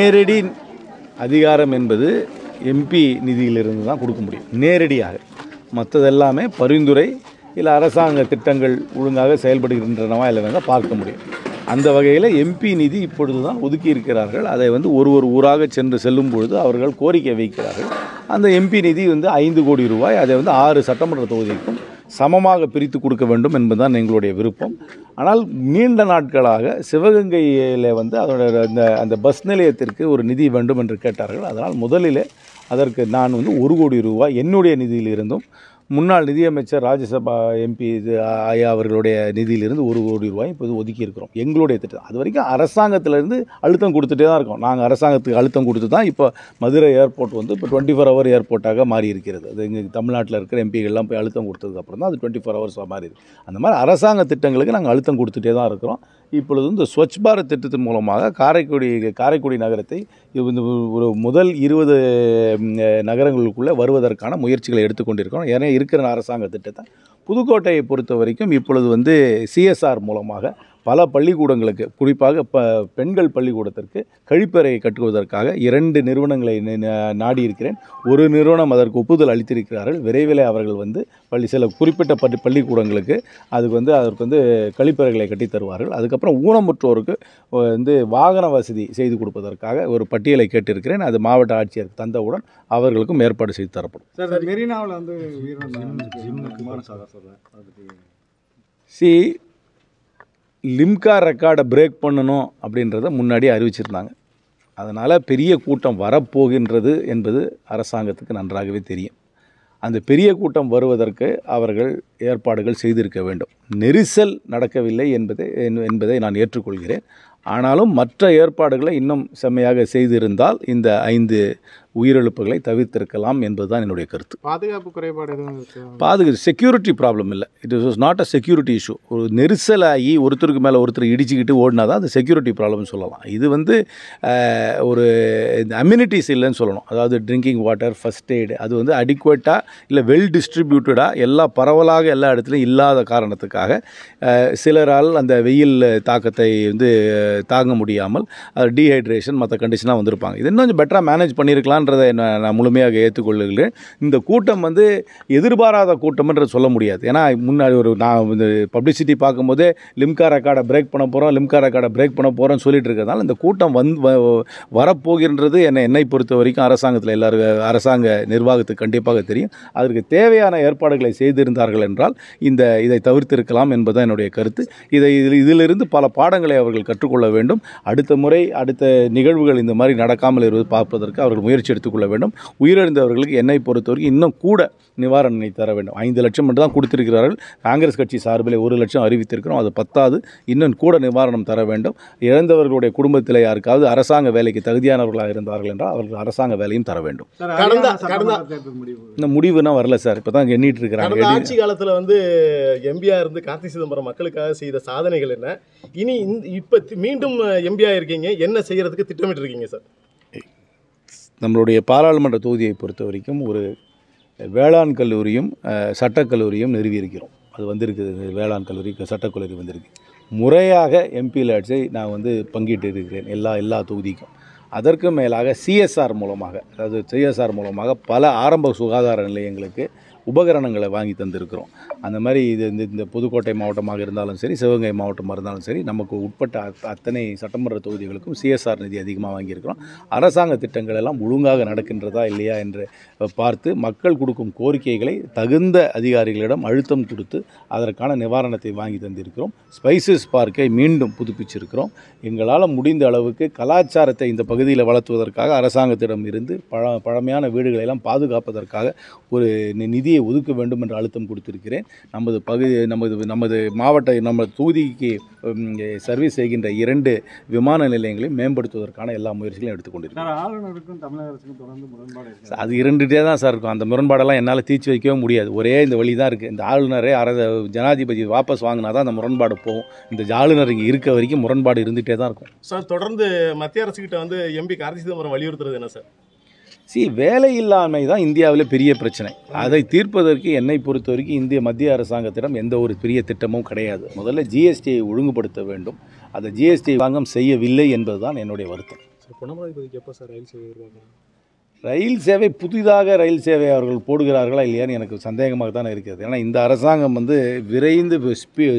நேரடி அதிகாரம் என்பது எம்பி நிதியிலிருந்து தான் கொடுக்க முடியும் நேரடியாக. மற்றதெல்லாமே பரிந்துரை இல்லை அரசாங்க திட்டங்கள் ஒழுங்காக செயல்படுகின்றனவா இல்லை தான் பார்க்க முடியும். அந்த வகையில் எம்பி நிதி இப்பொழுது தான் ஒதுக்கி இருக்கிறார்கள். அதை ஒரு ஊராக சென்று செல்லும் பொழுது அவர்கள் கோரிக்கை வைக்கிறார்கள். அந்த எம்பி நிதி 5 கோடி ரூபாய், அதை 6 சட்டமன்ற தொகுதிக்கும் சமமாக பிரித்து கொடுக்க வேண்டும் என்பதுதான் எங்களுடைய விருப்பம். ஆனால் நீண்ட நாட்களாக சிவகங்கையில் அதோட அந்த பஸ் நிலையத்திற்கு ஒரு நிதி வேண்டும் என்று கேட்டார்கள். அதனால் முதலில் அதற்கு நான் 1 கோடி ரூபாய் என்னுடைய நிதியிலிருந்தும் முன்னாள் நிதியமைச்சர் ராஜ்யசபா எம்பி ஐயா அவர்களுடைய நிதியிலிருந்து 1 கோடி ரூபாய் இப்போது ஒதுக்கி இருக்கிறோம். எங்களுடைய திட்டம் அது வரைக்கும் அரசாங்கத்திலேருந்து அழுத்தம் கொடுத்துட்டே தான் இருக்கோம். நாங்கள் அரசாங்கத்துக்கு அழுத்தம் கொடுத்து தான் இப்போ மதுரை ஏர்போர்ட் இப்போ 24 ஹவர் ஏர்போர்ட்டாக மாறி இருக்கிறது. அது எங்கள் தமிழ்நாட்டில் இருக்கிற எம்பிகள்லாம் போய் அழுத்தம் கொடுத்ததுக்கப்புறம் தான் அது 24 ஹவர்ஸாக மாறி இருக்குது. அந்த மாதிரி அரசாங்க திட்டங்களுக்கு நாங்கள் அழுத்தம் கொடுத்துட்டே தான் இருக்கிறோம். இப்பொழுது இந்த ஸ்வச் பாரத் திட்டத்தின் மூலமாக காரைக்குடி நகரத்தை ஒரு முதல் 20 நகரங்களுக்குள்ளே வருவதற்கான முயற்சிகளை எடுத்துக்கொண்டிருக்கிறோம். ஏன்னா இருக்கிற அரசாங்க திட்டத்தை புதுக்கோட்டையை பொறுத்த வரைக்கும் இப்பொழுது சிஎஸ்ஆர் மூலமாக பல பள்ளிக்கூடங்களுக்கு, குறிப்பாக பெண்கள் பள்ளிக்கூடத்திற்கு கழிப்பறையை கட்டுவதற்காக 2 நிறுவனங்களை நாடி இருக்கிறேன். ஒரு நிறுவனம் அதற்கு ஒப்புதல் அளித்திருக்கிறார்கள். விரைவில் அவர்கள் சில குறிப்பிட்ட பள்ளிக்கூடங்களுக்கு அதற்கு கழிப்பறைகளை கட்டித் தருவார்கள். அதுக்கப்புறம் ஊனமுற்றோருக்கு வாகன வசதி செய்து கொடுப்பதற்காக ஒரு பட்டியலை கேட்டிருக்கிறேன். அது மாவட்ட ஆட்சியருக்கு தந்தவுடன் அவர்களுக்கும் ஏற்பாடு செய்து தரப்படும். லிம்கா ரெக்கார்டை பிரேக் பண்ணணும் அப்படின்றத முன்னாடி அறிவிச்சிருந்தாங்க. அதனால் பெரிய கூட்டம் வரப்போகின்றது என்பது அரசாங்கத்துக்கு நன்றாகவே தெரியும். அந்த பெரிய கூட்டம் வருவதற்கு அவர்கள் ஏற்பாடுகள் செய்திருக்க வேண்டும். நெரிசல் நடக்கவில்லை என்பதை நான் ஏற்றுக்கொள்கிறேன். ஆனாலும் மற்ற ஏற்பாடுகளை இன்னும் செம்மையாக செய்திருந்தால் இந்த 5 உயிரிழப்புகளை தவிர்த்திருக்கலாம் என்பதுதான் என்னுடைய கருத்து. பாதுகாப்பு குறைபாடு எதுவும் செக்யூரிட்டி ப்ராப்ளம் இல்லை. It was not a security issue. ஒரு நெரிசலாகி ஒருத்தருக்கு மேலே ஒருத்தர் இடிச்சுக்கிட்டு ஓடினா தான் அது செக்யூரிட்டி ப்ராப்ளம்னு சொல்லலாம். இது ஒரு அம்யூனிட்டிஸ் இல்லைன்னு சொல்லணும். அதாவது ட்ரிங்கிங் வாட்டர், ஃபஸ்ட் எய்டு அது அடிக்குவேட்டாக இல்லை வெல் டிஸ்ட்ரிபியூட்டடாக பரவலாக எல்லா இடத்துலையும் இல்லாத காரணத்துக்காக சிலரால் அந்த வெயில் தாக்கத்தை தாங்க முடியாமல் டீஹைட்ரேஷன் மற்ற கண்டிஷனாக வந்திருப்பாங்க. இது இன்னும் கொஞ்சம் பெட்டராக மேனேஜ் பண்ணியிருக்கலான்றதை நான் முழுமையாக ஏற்றுக்கொள்ளுகிறேன். இந்த கூட்டம் எதிர்பாராத கூட்டம்ன்றது சொல்ல முடியாது. ஏன்னா முன்னாடி நான் பப்ளிசிட்டி பார்க்கும்போதே லிம்கா ரெக்கார்டை பிரேக் பண்ண போகிறோம்னு சொல்லிட்டு இருக்கிறதுனால இந்த கூட்டம் வரப்போகின்றது என்னை பொறுத்த வரைக்கும் அரசாங்கத்தில் எல்லாரும் அரசாங்க நிர்வாகத்துக்கு கண்டிப்பாக தெரியும். அதற்கு தேவையான ஏற்பாடுகளை செய்திருந்தார்கள் என்றால் இதை தவிர்த்திருக்கலாம் என்பதுதான் என்னுடைய கருத்து. இதிலிருந்து பல பாடங்களை அவர்கள் கற்றுக்கொள்ள வேண்டும். அடுத்த நிகழ்வுகள் இந்த மாதிரி நடக்காமல் பார்ப்பதற்கு அவர்கள் முயற்சி எடுத்துக்கொள்ள வேண்டும். உயிரிழந்தவர்களுக்கு என்னை பொறுத்தவரைக்கும் இன்னும் கூட நிவாரணத்தை தர வேண்டும். 5 லட்சம் மட்டும் தான் கொடுத்திருக்கிறார்கள். காங்கிரஸ் கட்சி சார்பில் 1 லட்சம் அறிவித்திருக்கிறோம். அது பத்தாது, இன்னும் கூட நிவாரணம் தர வேண்டும். இழந்தவர்களுடைய குடும்பத்தில் யாருக்காவது அரசாங்க வேலைக்கு தகுதியானவர்களாக இருந்தார்கள் என்றால் அவர்கள் அரசாங்க வேலையும் தர வேண்டும். இந்த முடிவுனா வரல சார், இப்போ தான் எண்ணிட்டு இருக்கிறாங்க. ஆட்சி காலத்தில் எம்பியா இருந்து கார்த்தி சிதம்பரம் மக்களுக்காக செய்த சாதனைகள் என்ன? இனி இப்போ மீண்டும் எம்பியா இருக்கீங்க, என்ன செய்யறதுக்கு திட்டமிட்டு இருக்கீங்க சார்? நம்மளுடைய பாராளுமன்ற தொகுதியை பொறுத்த வரைக்கும் ஒரு வேளாண் கல்லூரியும் சட்டக்கல்லூரியும் நிறுவியிருக்கிறோம். அது வந்திருக்குது. வேளாண் கல்லூரி, சட்டக்கல்லூரி வந்திருக்கு. முறையாக எம்பி லேட்ஸை நான் பங்கிட்டு இருக்கிறேன் எல்லா தொகுதிக்கும். அதற்கு மேலாக சிஎஸ்ஆர் மூலமாக பல ஆரம்ப சுகாதார நிலையங்களுக்கு உபகரணங்களை வாங்கி தந்திருக்கிறோம். அந்த மாதிரி இந்த புதுக்கோட்டை மாவட்டமாக இருந்தாலும் சரி, சிவகங்கை மாவட்டமாக இருந்தாலும் சரி, நமக்கு உட்பட்ட அத்தனை சட்டமன்ற தொகுதிகளுக்கும் சிஎஸ்ஆர் நிதி அதிகமாக வாங்கியிருக்கிறோம். அரசாங்க திட்டங்கள் எல்லாம் ஒழுங்காக நடக்கின்றதா இல்லையா என்று பார்த்து மக்கள் கொடுக்கும் கோரிக்கைகளை தகுந்த அதிகாரிகளிடம் அழுத்தம் கொடுத்து அதற்கான நிவாரணத்தை வாங்கி தந்திருக்கிறோம். ஸ்பைசஸ் பார்க்கை மீண்டும் புதுப்பிச்சிருக்கிறோம். எங்களால் முடிந்த அளவுக்கு கலாச்சாரத்தை இந்த பகுதியில் வளர்த்துவதற்காக அரசாங்கத்திடம் இருந்து பழமையான வீடுகளெல்லாம் பாதுகாப்பதற்காக ஒரு நிதியை ஒதுக்க வேண்டும் என்று அழுத்தம் கொடுத்திருக்கிறேன். நமது மாவட்ட தொகுதிக்கு சர்வீஸ் செய்கின்ற 2 விமான நிலையங்களையும் மேம்படுத்துவதற்கான எல்லா முயற்சிகளையும் எடுத்துக்கொண்டிருக்கிறேன். ஆளுநருக்கும் தமிழக அரசுக்கும் தொடர்ந்து முரண்பாடு அது 2 தான் சார் இருக்கும். அந்த முரண்பாடெல்லாம் என்னால் தீர்த்து வைக்கவே முடியாது. ஒரே இந்த வழி தான் இருக்குது. இந்த ஆளுநரே ஜனாதிபதி வாபஸ் வாங்கினா தான் அந்த முரண்பாடு போகும். இந்த ஆளுநர் இங்கே இருக்க வரைக்கும் முரண்பாடு இருந்துகிட்டே தான் இருக்கும் சார். தொடர்ந்து மத்திய அரசுக்கிட்ட எம்பி கார்த்தி சிதம்பரம் வலியுறுத்துறது என்ன சார்? வேலையில்லாமை தான் இந்தியாவில் பெரிய பிரச்சனை. அதை தீர்ப்பதற்கு என்னை பொறுத்த வரைக்கும் மத்திய அரசாங்கத்திடம் எந்த ஒரு பெரிய திட்டமும் கிடையாது. முதல்ல ஜிஎஸ்டியை ஒழுங்குபடுத்த வேண்டும். அதை ஜிஎஸ்டி வாங்கம் செய்யவில்லை என்பதுதான் என்னுடைய வருத்தம். சார் பொன்னமராவதிக்கு எப்போ சார் ரயில் சேவை உருவாக்கலாம்? ரயில் சேவை புதிதாக ரயில் சேவை அவர்கள் போடுகிறார்களா இல்லையான்னு எனக்கு சந்தேகமாக தான் இருக்கிறது. ஏன்னா இந்த அரசாங்கம் வந்து விரைந்து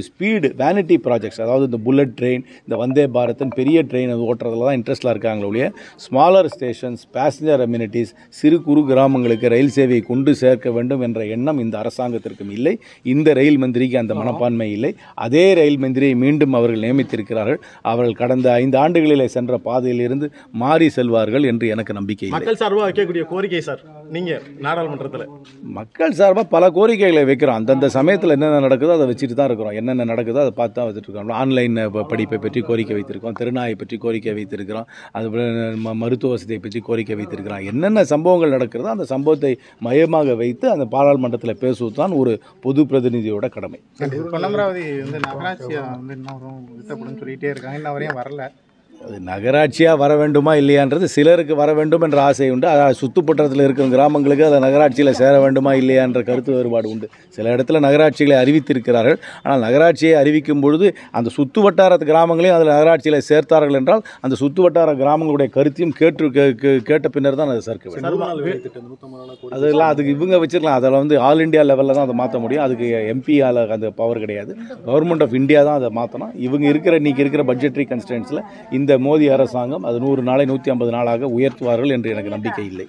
ஸ்பீடு வேனிட்டி ப்ராஜெக்ட்ஸ், அதாவது இந்த புல்லட் ட்ரெயின், இந்த வந்தே பாரத்னு பெரிய ட்ரெயின் அது ஓட்டுறதுல தான் இன்ட்ரெஸ்ட்டில் இருக்காங்களே ஒழிய ஸ்மாலர் ஸ்டேஷன்ஸ், பேசஞ்சர் அம்யூனிட்டிஸ், சிறு குறு கிராமங்களுக்கு ரயில் சேவையை கொண்டு சேர்க்க வேண்டும் என்ற எண்ணம் இந்த அரசாங்கத்திற்கும் இல்லை. இந்த ரயில் மந்திரிக்கு அந்த மனப்பான்மை இல்லை. அதே ரயில் மந்திரியை மீண்டும் அவர்கள் நியமித்திருக்கிறார்கள். அவர்கள் கடந்த 5 ஆண்டுகளிலே சென்ற பாதையிலிருந்து மாறி செல்வார்கள் என்று எனக்கு நம்பிக்கை இல்லை. மக்கள் சார்பாக வைக்கக்கூடிய கோரிக்கை சார், நீங்க நாடாளுமன்றத்தில் மக்கள் சார்பாக பல கோரிக்கைகளை வைக்கிறோம். அந்தந்த சமயத்தில் என்னென்ன நடக்குதோ அதை வச்சுட்டு தான் இருக்கிறோம். என்னென்ன நடக்குதோ அதை பார்த்து தான் வச்சுட்டு இருக்கோம். ஆன்லைன் படிப்பை பற்றி கோரிக்கை வைத்திருக்கோம், திருநாயை பற்றி கோரிக்கை வைத்திருக்கிறோம், அதுபோல் மருத்துவ வசதியை பற்றி கோரிக்கை வைத்திருக்கிறோம். என்னென்ன சம்பவங்கள் நடக்கிறதோ அந்த சம்பவத்தை மையமாக வைத்து அந்த பாராளுமன்றத்தில் பேசுவது தான் ஒரு பொது பிரதிநிதியோட கடமை. பொன்னமராவதி வந்து நகராட்சியா வந்து இன்னும் வித்தப்படும் சொல்லிட்டே இருக்காங்க, இன்ன வரையும் வரல. அது நகராட்சியாக வர வேண்டுமா இல்லையான்றது சிலருக்கு வர வேண்டும் என்ற ஆசை உண்டு. சுற்றுப்பட்டத்தில் இருக்கிற கிராமங்களுக்கு அதை நகராட்சியில் சேர வேண்டுமா இல்லையான்ற கருத்து வேறுபாடு உண்டு. சில இடத்துல நகராட்சிகளை அறிவித்திருக்கிறார்கள். ஆனால் நகராட்சியை அறிவிக்கும் பொழுது அந்த சுற்று வட்டார கிராமங்களையும் அதில் நகராட்சியில் சேர்த்தார்கள் என்றால் அந்த சுற்று வட்டார கிராமங்களுடைய கருத்தையும் கேட்ட பின்னர் தான் அதை சேர்க்க வேண்டும். அதெல்லாம் அதுக்கு இவங்க வச்சிருக்கலாம். அதில் வந்து ஆல் இண்டியா லெவலில் தான் அதை மாற்ற முடியும். அதுக்கு எம்பியால் அந்த பவர் கிடையாது. கவர்மெண்ட் ஆஃப் இந்தியா தான் அதை மாற்றணும். இவங்க இன்னைக்கு இருக்கிற பட்ஜெட்டரி கன்ஸ்டன்ஸில் இந்த மோடி அரசாங்கம் அது 100 நாளை 150 நாளாக உயர்த்துவார்கள் என்று எனக்கு நம்பிக்கை இல்லை.